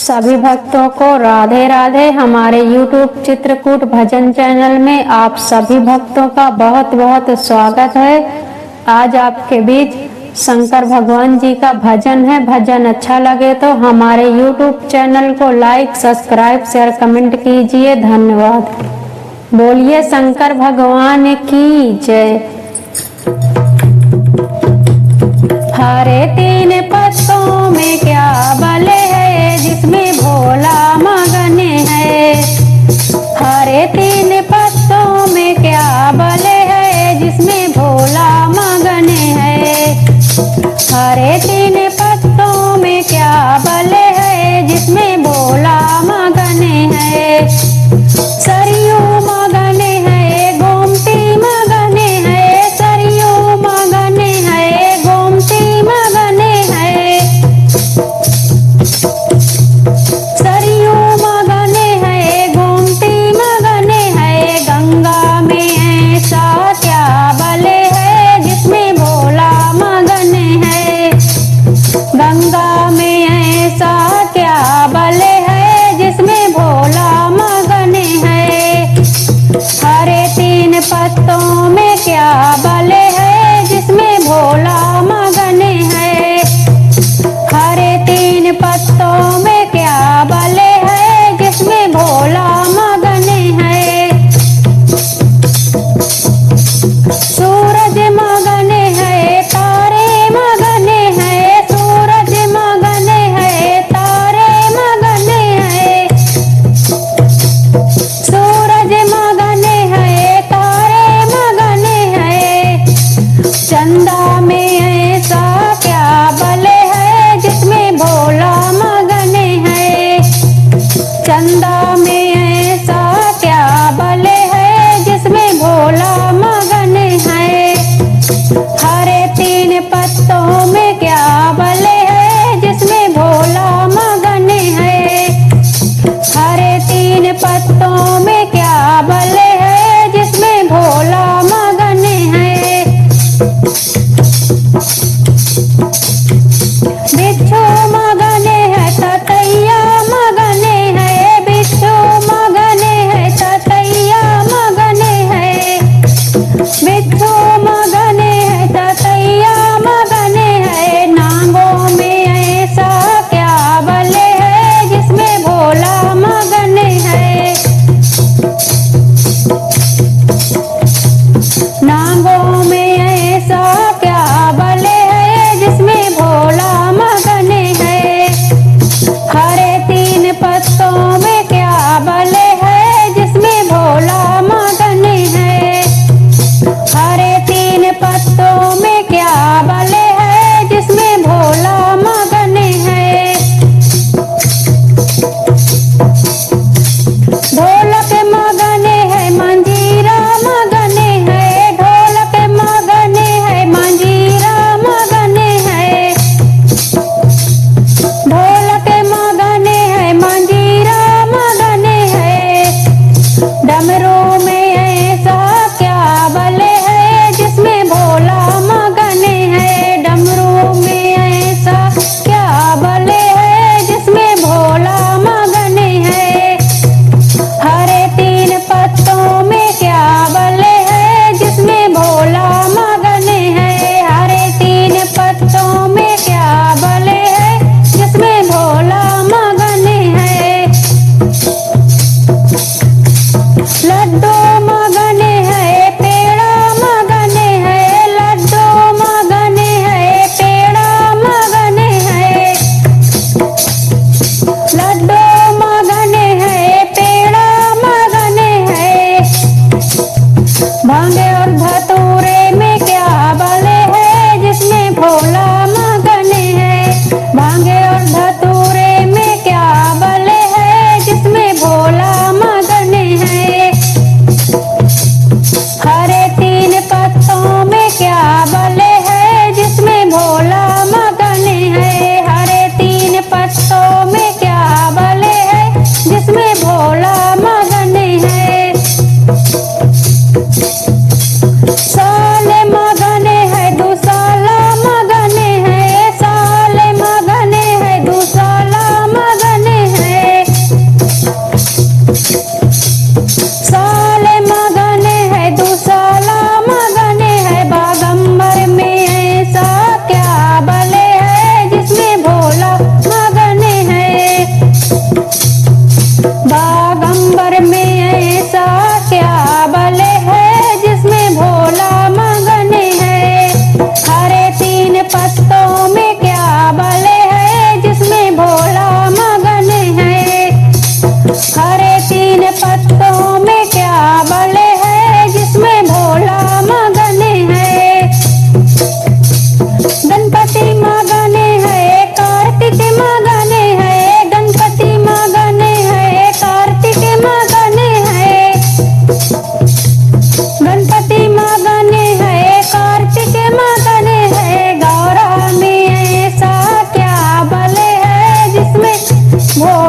सभी भक्तों को राधे राधे। हमारे YouTube चित्रकूट भजन चैनल में आप सभी भक्तों का बहुत बहुत स्वागत है। आज आपके बीच शंकर भगवान जी का भजन है। भजन अच्छा लगे तो हमारे YouTube चैनल को लाइक, सब्सक्राइब, शेयर, कमेंट कीजिए। धन्यवाद। बोलिए शंकर भगवान की जय। हरे तीन पत्तों में क्या बल है, जिसमें भोला मगन है। हरे तीन पत्तों में क्या बल है, जिसमें भोला मगन है। हरे तीन पत्तों में क्या बल है, जिसमें भोला मगन है। सरयू मगन है, गोमती मगन है। सरयू मगन है, गोमती मगन है। सरयू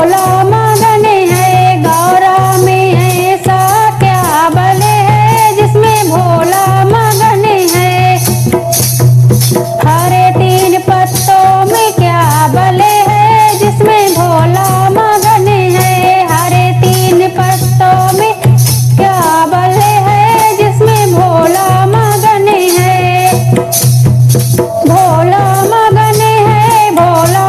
भोला मगन है, गौरा में ऐसा क्या बल है जिसमें भोला मगन है। हरे तीन पत्तों में क्या बल है जिसमें भोला मगन है। हरे तीन पत्तों में क्या बल है जिसमें भोला मगन है। भोला मगन है, भोला